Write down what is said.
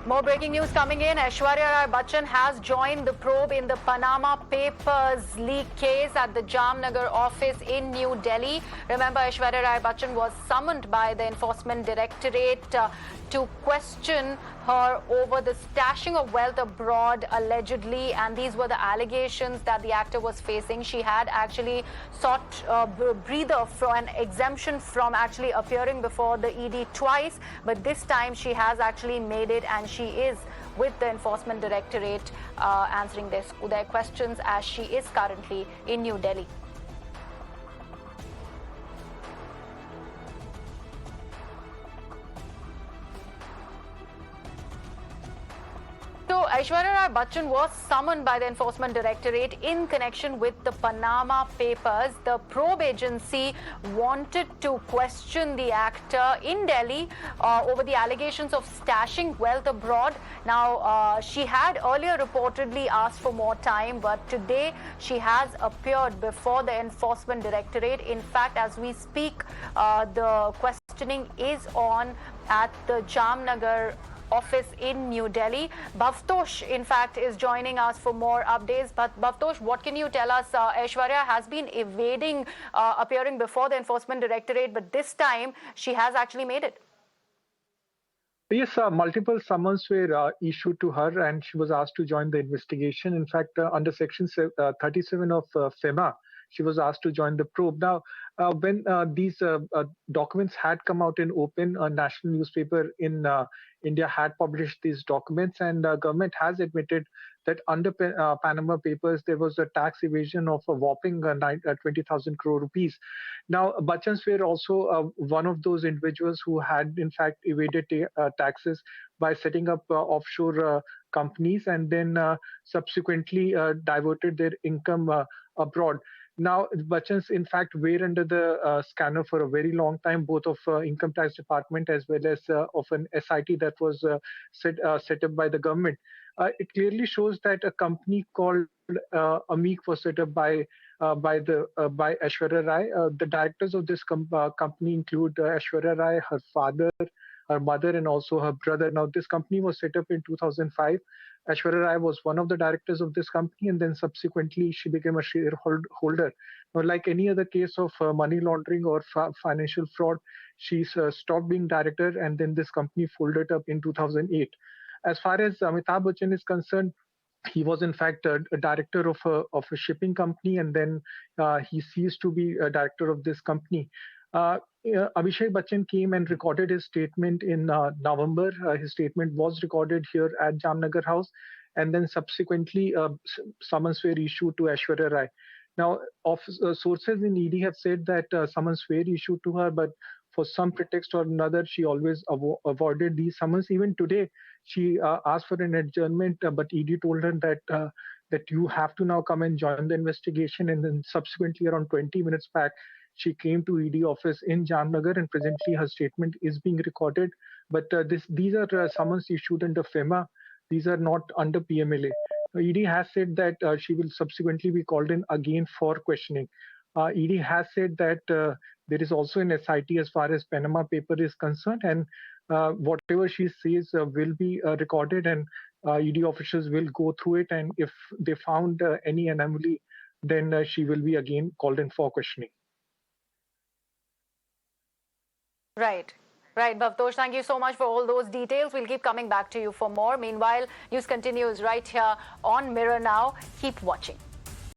More breaking news coming in. Aishwarya Rai Bachchan has joined the probe in the Panama Papers leak case at the Jamnagar office in New Delhi. Remember, Aishwarya Rai Bachchan was summoned by the Enforcement Directorate to question her over the stashing of wealth abroad, allegedly, and these were the allegations that the actor was facing. She had actually sought a breather for an exemption from actually appearing before the ED twice, but this time she has actually made it, and she is with the Enforcement Directorate answering their questions as she is currently in New Delhi. So, Aishwarya Rai Bachchan was summoned by the Enforcement Directorate in connection with the Panama Papers. The probe agency wanted to question the actor in Delhi over the allegations of stashing wealth abroad. Now, she had earlier reportedly asked for more time, but today she has appeared before the Enforcement Directorate. In fact, as we speak, the questioning is on at the Jamnagar office in New Delhi. Bhavtosh, in fact, is joining us for more updates. But Bhavtosh, what can you tell us? Aishwarya has been evading appearing before the Enforcement Directorate, but this time she has actually made it. Yes, multiple summons were issued to her, and she was asked to join the investigation. In fact, under Section 37 of FEMA, she was asked to join the probe. Now, when these documents had come out in open, a national newspaper in India had published these documents, and the government has admitted that under Panama Papers, there was a tax evasion of a whopping 20,000 crore rupees. Now, Bachchans were also one of those individuals who had, in fact, evaded taxes by setting up offshore companies and then subsequently diverted their income abroad. Now, Bachchans, in fact, were under the scanner for a very long time, both of Income Tax Department as well as of an SIT that was set up by the government. It clearly shows that a company called Ameek was set up by Aishwarya Rai. The directors of this company include Aishwarya Rai, her father, her mother, and also her brother. Now, this company was set up in 2005. Aishwarya Rai was one of the directors of this company, and then subsequently she became a shareholder. Now, like any other case of money laundering or financial fraud, she's stopped being director, and then this company folded up in 2008. As far as Amitabh Bachchan is concerned, he was in fact a director of a shipping company, and then he ceased to be a director of this company. Abhishek Bachchan came and recorded his statement in November. His statement was recorded here at Jamnagar House, and then subsequently summons were issued to Aishwarya Rai. Now, sources in ED have said that summons were issued to her, but for some pretext or another, she always avoided these summons. Even today, she asked for an adjournment, but ED told her that you have to now come and join the investigation. And then subsequently, around 20 minutes back, she came to ED office in Jamnagar, and presently her statement is being recorded. But these are summons issued under FEMA. These are not under PMLA. ED has said that she will subsequently be called in again for questioning. ED has said that there is also an SIT as far as Panama paper is concerned, and whatever she says will be recorded, and ED officials will go through it, and if they found any anomaly, then she will be again called in for questioning. Right. Right, Bhavtosh, thank you so much for all those details. We'll keep coming back to you for more. Meanwhile, news continues right here on Mirror Now. Keep watching.